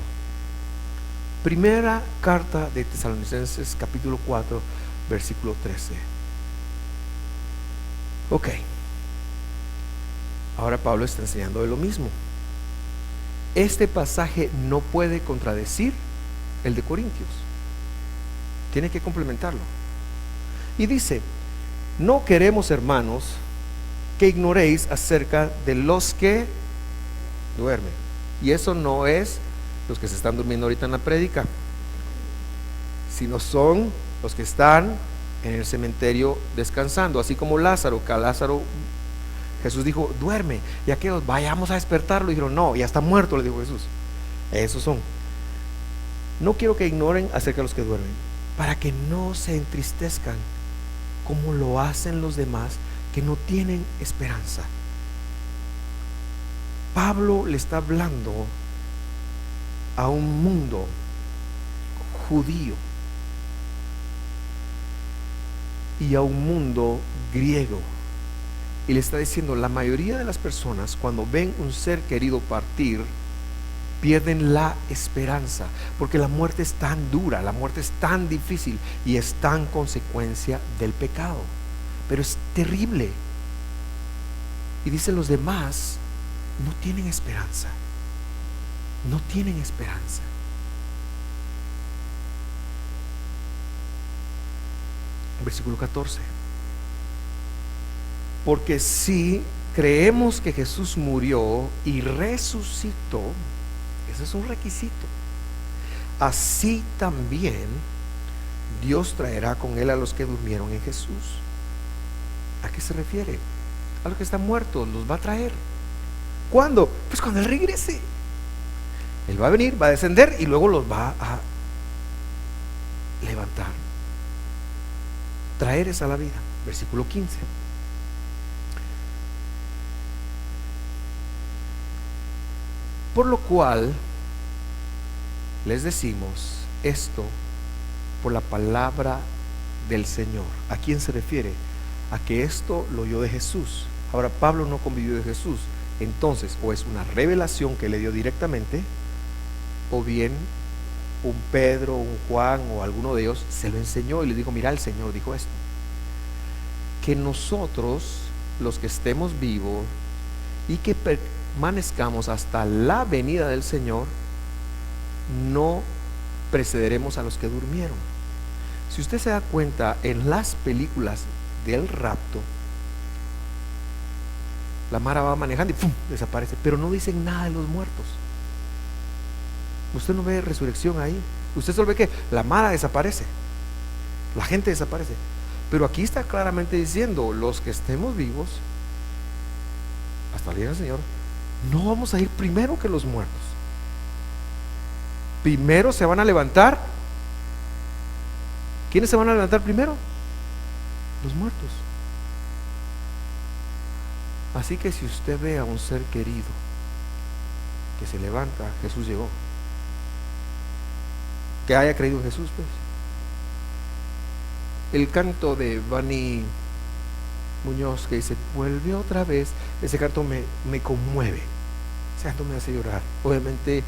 Primera carta de Tesalonicenses capítulo 4 versículo 13. Ok, ahora Pablo está enseñando de lo mismo. Este pasaje no puede contradecir el de Corintios, tiene que complementarlo. Y dice: no queremos, hermanos, que ignoréis acerca de los que duermen. Y eso no es los que se están durmiendo ahorita en la prédica, sino son los que están en el cementerio descansando, así como Lázaro. Que a Lázaro Jesús dijo: duerme, y aquellos: vayamos a despertarlo. Y dijeron: no, ya está muerto, le dijo Jesús. Esos son. No quiero que ignoren acerca de los que duermen, para que no se entristezcan como lo hacen los demás que no tienen esperanza. Pablo le está hablando a un mundo judío y a un mundo griego, y le está diciendo: la mayoría de las personas, cuando ven un ser querido partir, pierden la esperanza, porque la muerte es tan dura, la muerte es tan difícil, y es tan consecuencia del pecado. Pero es terrible. Y dice, los demás no tienen esperanza. No tienen esperanza. Versículo 14. Porque si creemos que Jesús murió y resucitó, ese es un requisito, así también Dios traerá con él a los que durmieron en Jesús. ¿A qué se refiere? A los que están muertos, los va a traer. ¿Cuándo? Pues cuando Él regrese. Él va a venir, va a descender y luego los va a levantar. Traer es a la vida. Versículo 15. Por lo cual les decimos esto por la palabra del Señor. ¿A quién se refiere? A que esto lo oyó de Jesús. Ahora, Pablo no convivió de Jesús. Entonces, o es una revelación que le dio directamente, o bien un Pedro, un Juan o alguno de ellos se lo enseñó y le dijo, mira, el Señor dijo esto. Que nosotros, los que estemos vivos y que permanezcamos hasta la venida del Señor, no precederemos a los que durmieron. Si usted se da cuenta, en las películas del rapto, la mara va manejando y ¡pum!, desaparece, pero no dicen nada de los muertos. Usted no ve resurrección ahí. Usted solo ve que la mara desaparece, la gente desaparece, pero aquí está claramente diciendo, los que estemos vivos hasta el día del Señor, no vamos a ir primero que los muertos. Primero se van a levantar. ¿Quiénes se van a levantar primero? Los muertos. Así que si usted ve a un ser querido que se levanta, Jesús llegó. Que haya creído en Jesús, pues. El canto de Bani Muñoz que dice, vuelve otra vez, ese canto me conmueve. Ese canto me hace llorar. Obviamente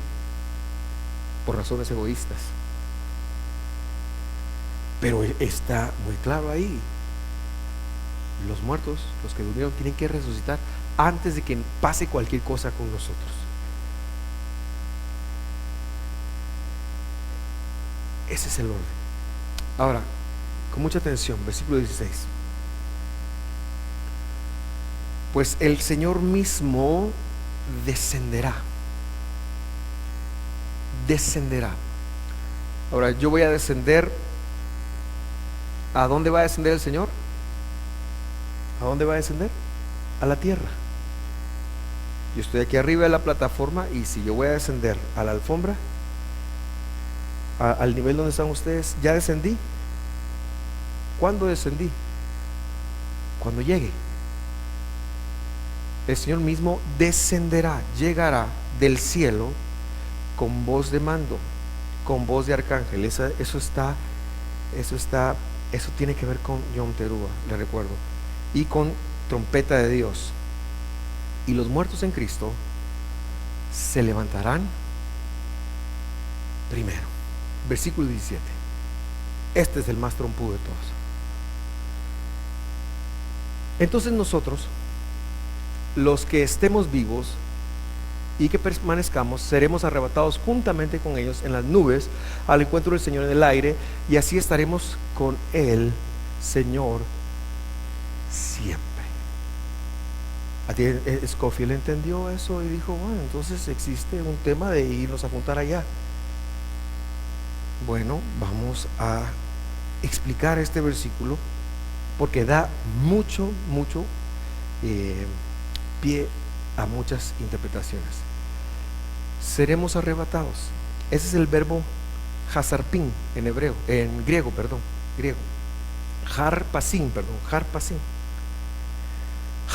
por razones egoístas, pero está muy claro ahí. Los muertos, los que durmieron, tienen que resucitar antes de que pase cualquier cosa con nosotros. Ese es el orden. Ahora, con mucha atención, versículo 16. Pues el Señor mismo descenderá. Ahora, yo voy a descender. ¿A dónde va a descender el Señor? ¿A dónde va a descender? A la tierra. Yo estoy aquí arriba de la plataforma, y si yo voy a descender a la alfombra, al nivel donde están ustedes, ya descendí. ¿Cuándo descendí? Cuando llegue. El Señor mismo descenderá, llegará del cielo con voz de mando, con voz de arcángel. Eso tiene que ver con Yom Teruah, le recuerdo, y con trompeta de Dios. Y los muertos en Cristo se levantarán primero. Versículo 17. Este es el más trompudo de todos. Entonces nosotros, los que estemos vivos y que permanezcamos, seremos arrebatados juntamente con ellos en las nubes al encuentro del Señor en el aire, y así estaremos con el Señor siempre. A ti Scofield entendió eso y dijo, bueno, entonces existe un tema de irnos a juntar allá. Bueno, vamos a explicar este versículo porque da mucho pie a muchas interpretaciones. Seremos arrebatados. Ese es el verbo hasarpin en hebreo, en griego. Harpasin.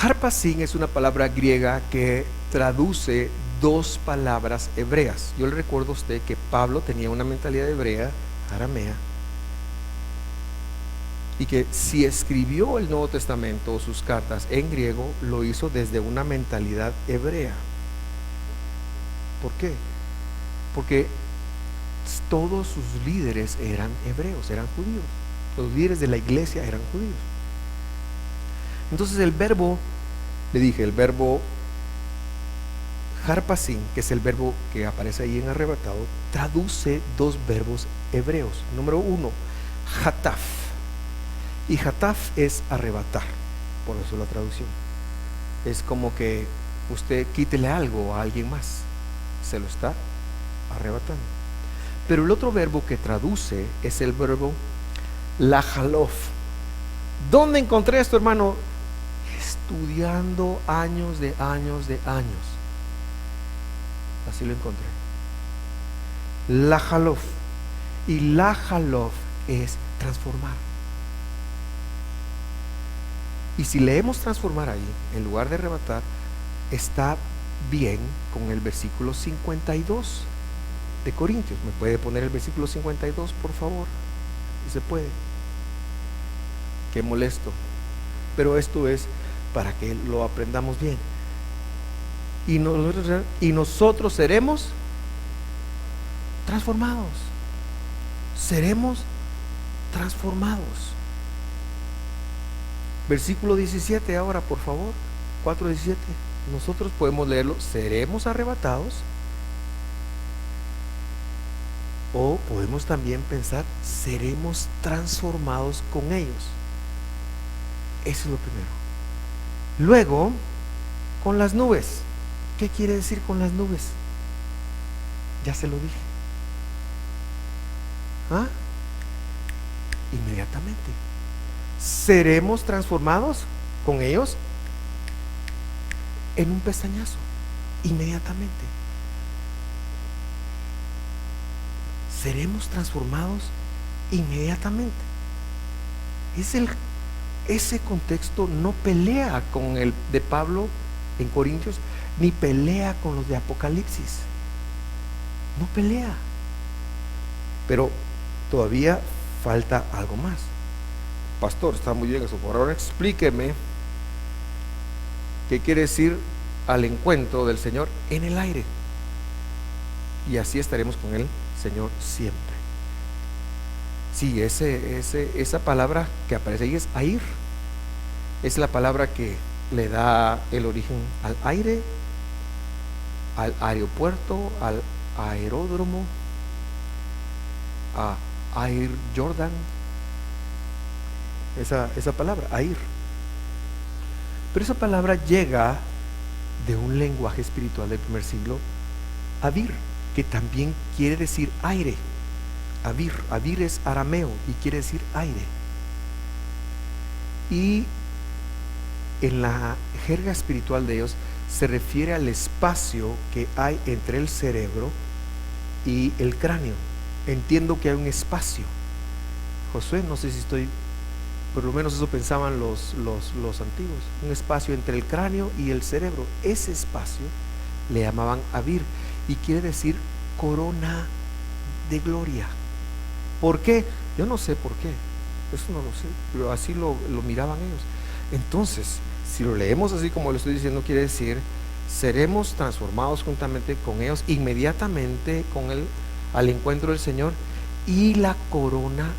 Harpasin es una palabra griega que traduce dos palabras hebreas. Yo le recuerdo a usted que Pablo tenía una mentalidad hebrea, aramea, y que si escribió el Nuevo Testamento o sus cartas en griego, lo hizo desde una mentalidad hebrea. ¿Por qué? Porque todos sus líderes eran hebreos, eran judíos. Los líderes de la iglesia eran judíos. Entonces el verbo Le dije, el verbo harpasin, que es el verbo que aparece ahí en arrebatado, traduce dos verbos hebreos. Número uno, hataf. Y hataf es arrebatar, por eso la traducción. Es como que usted quítele algo a alguien más, se lo está arrebatando. Pero el otro verbo que traduce es el verbo lahalof. ¿Dónde encontré esto, hermano? Estudiando años de años de años. Así lo encontré. Lahalof. Y lahalof es transformar. Y si leemos transformar ahí, en lugar de arrebatar, está bien con el versículo 52 de Corintios. ¿Me puede poner el versículo 52, por favor? Si se puede. Qué molesto. Pero esto es para que lo aprendamos bien. Y nosotros seremos transformados. Seremos transformados. Versículo 17 ahora, por favor. 4:17. Nosotros podemos leerlo. Seremos arrebatados. O podemos también pensar, seremos transformados con ellos. Eso es lo primero. Luego, con las nubes. ¿Qué quiere decir con las nubes? Ya se lo dije. ¿Ah? Inmediatamente. Seremos transformados con ellos en un pestañazo. Inmediatamente. Seremos transformados inmediatamente. Ese contexto no pelea con el de Pablo en Corintios, ni pelea con los de Apocalipsis. No pelea. Pero todavía falta algo más. Pastor, está muy bien eso. Por ahora explíqueme qué quiere decir al encuentro del Señor en el aire. Y así estaremos con el Señor siempre. Sí, esa palabra que aparece ahí es air. Es la palabra que le da el origen al aire, al aeropuerto, al aeródromo, a Air Jordan. Esa palabra, air. Pero esa palabra llega de un lenguaje espiritual del primer siglo, avir, que también quiere decir aire. Avir es arameo y quiere decir aire. Y en la jerga espiritual de ellos se refiere al espacio que hay entre el cerebro y el cráneo. Entiendo que hay un espacio. Josué, no sé si estoy, por lo menos eso pensaban los antiguos, un espacio entre el cráneo y el cerebro. Ese espacio le llamaban avir y quiere decir corona de gloria. ¿Por qué? Yo no sé por qué, eso no lo sé, pero así lo miraban ellos. Entonces, si lo leemos así como lo estoy diciendo, quiere decir, seremos transformados juntamente con ellos inmediatamente al encuentro del Señor y la corona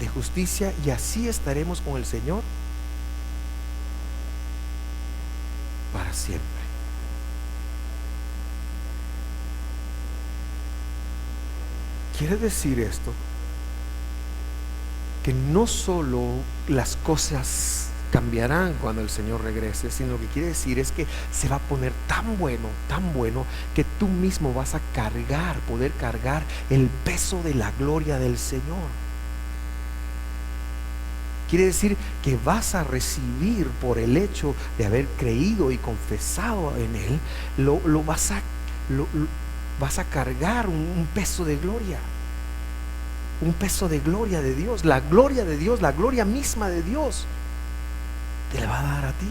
de justicia, y así estaremos con el Señor para siempre. Quiere decir esto que no solo las cosas cambiarán cuando el Señor regrese, sino lo que quiere decir es que se va a poner tan bueno, que tú mismo vas a poder cargar el peso de la gloria del Señor. Quiere decir que vas a recibir, por el hecho de haber creído y confesado en Él, vas a cargar un peso de gloria. Un peso de gloria de Dios. La gloria de Dios, la gloria misma de Dios, te la va a dar a ti.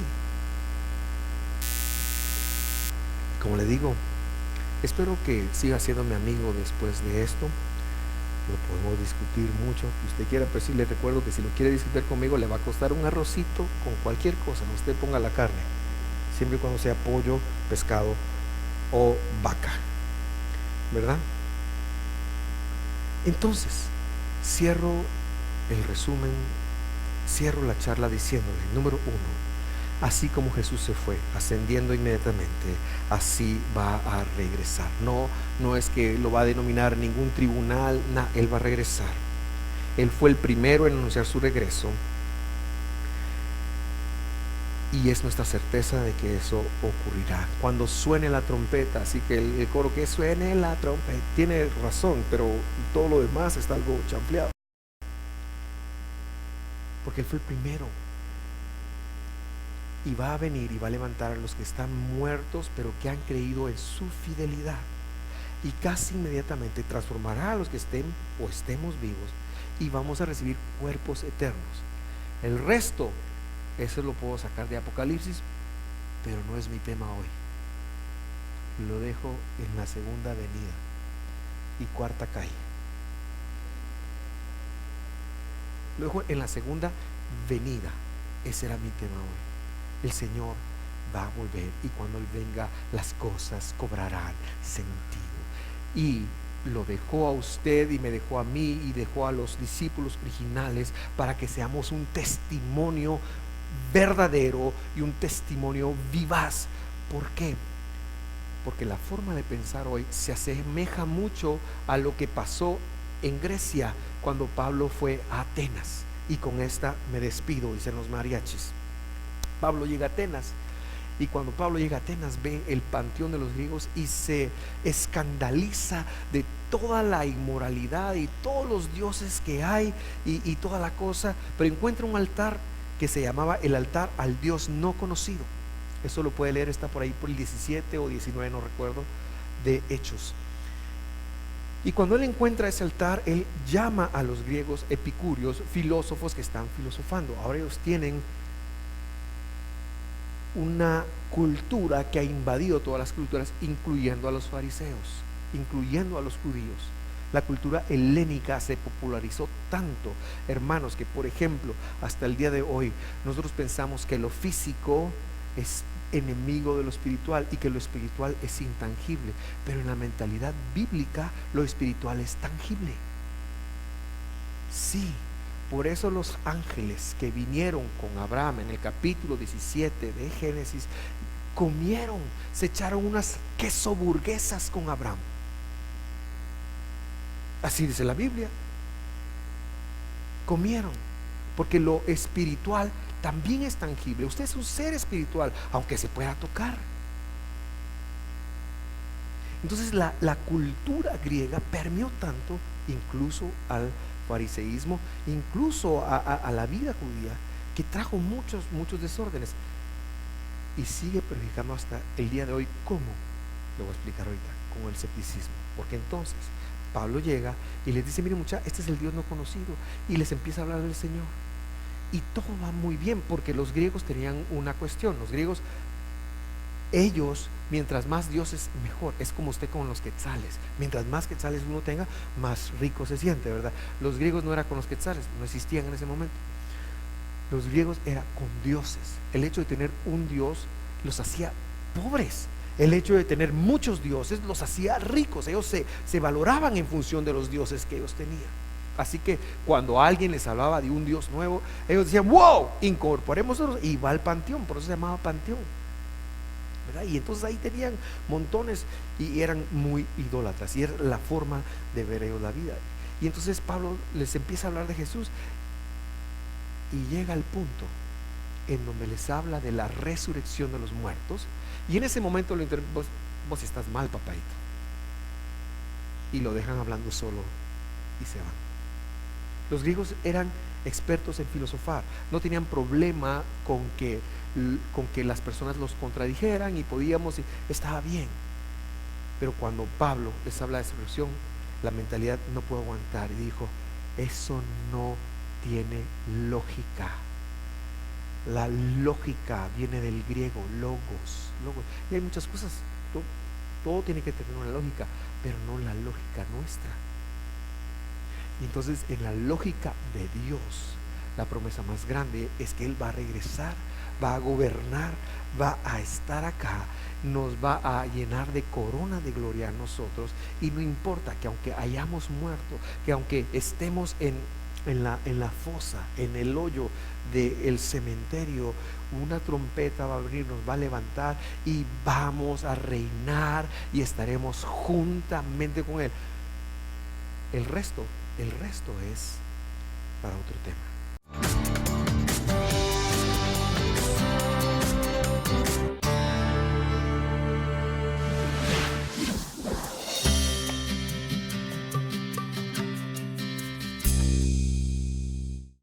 Como le digo, espero que siga siendo mi amigo después de esto. Lo podemos discutir mucho que usted quiera, pero sí le recuerdo que si lo quiere discutir conmigo, le va a costar un arrocito con cualquier cosa. Usted ponga la carne, siempre y cuando sea pollo, pescado o vaca, ¿verdad? Entonces, cierro el resumen, cierro la charla diciéndole, número 1, Así como Jesús se fue, ascendiendo inmediatamente, así va a regresar. No es que lo va a denominar ningún tribunal, Él va a regresar. Él fue el primero en anunciar su regreso. Y es nuestra certeza de que eso ocurrirá cuando suene la trompeta. Así que el coro, que suene la trompeta, tiene razón, pero todo lo demás está algo champleado, porque Él fue el primero. Y va a venir y va a levantar a los que están muertos, pero que han creído en su fidelidad. Y casi inmediatamente transformará a los que estén o estemos vivos, y vamos a recibir cuerpos eternos. El resto, eso lo puedo sacar de Apocalipsis, pero no es mi tema hoy. Lo dejo en la segunda venida y cuarta calle. Lo dejo en la segunda venida. Ese era mi tema hoy. El Señor va a volver, y cuando Él venga, las cosas cobrarán sentido. Y lo dejó a usted y me dejó a mí y dejó a los discípulos originales para que seamos un testimonio verdadero y un testimonio vivaz. ¿Por qué? Porque la forma de pensar hoy se asemeja mucho a lo que pasó en Grecia cuando Pablo fue a Atenas. Y con esta me despido, dicen los mariachis. Pablo llega a Atenas, y cuando Pablo llega a Atenas ve el panteón de los griegos y se escandaliza de toda la inmoralidad y todos los dioses que hay y toda la cosa, pero encuentra un altar que se llamaba el altar al Dios no conocido. Eso lo puede leer, está por ahí por el 17 o 19, no recuerdo, de Hechos. Y cuando él encuentra ese altar, él llama a los griegos epicúreos, filósofos que están filosofando. Ahora ellos tienen una cultura que ha invadido todas las culturas, incluyendo a los fariseos, incluyendo a los judíos. La cultura helénica se popularizó tanto, hermanos, que por ejemplo, hasta el día de hoy, nosotros pensamos que lo físico es enemigo de lo espiritual y que lo espiritual es intangible, pero en la mentalidad bíblica lo espiritual es tangible. Sí. Por eso los ángeles que vinieron con Abraham en el capítulo 17 de Génesis comieron, se echaron unas quesoburguesas con Abraham. Así dice la Biblia. Comieron, porque lo espiritual también es tangible. Usted es un ser espiritual, aunque se pueda tocar. Entonces la cultura griega permeó tanto, incluso al fariseísmo, incluso a la vida judía, que trajo muchos desórdenes y sigue perjudicando hasta el día de hoy. ¿Cómo? Lo voy a explicar ahorita. Con el escepticismo. Porque entonces Pablo llega y les dice: miren muchachos, este es el Dios no conocido, y les empieza a hablar del Señor, y todo va muy bien, porque los griegos tenían una cuestión. Los griegos, ellos, mientras más dioses mejor. Es como usted con los quetzales. Mientras más quetzales uno tenga, más rico se siente, ¿verdad? Los griegos no era con los quetzales, no existían en ese momento. Los griegos era con dioses. El hecho de tener un dios los hacía pobres. El hecho de tener muchos dioses los hacía ricos. Ellos se valoraban en función de los dioses que ellos tenían. Así que cuando alguien les hablaba de un dios nuevo, ellos decían: wow, incorporemos nosotros, y va al panteón. Por eso se llamaba panteón, ¿verdad? Y entonces ahí tenían montones y eran muy idólatras, y era la forma de ver ellos la vida. Y entonces Pablo les empieza a hablar de Jesús, y llega al punto en donde les habla de la resurrección de los muertos, y en ese momento vos estás mal, papadito, y lo dejan hablando solo y se van. Los griegos eran expertos en filosofar, no tenían problema con que las personas los contradijeran, y estaba bien. Pero cuando Pablo les habla de resurrección, la mentalidad no pudo aguantar y dijo: eso no tiene lógica. La lógica viene del griego logos, y hay muchas cosas, todo tiene que tener una lógica, pero no la lógica nuestra. Y entonces, en la lógica de Dios, la promesa más grande es que Él va a regresar, va a gobernar, va a estar acá, nos va a llenar de corona de gloria a nosotros. Y no importa que aunque hayamos muerto, que aunque estemos en en la fosa, en el hoyo del cementerio, una trompeta va a abrir, nos va a levantar y vamos a reinar y estaremos juntamente con Él. El resto es para otro tema.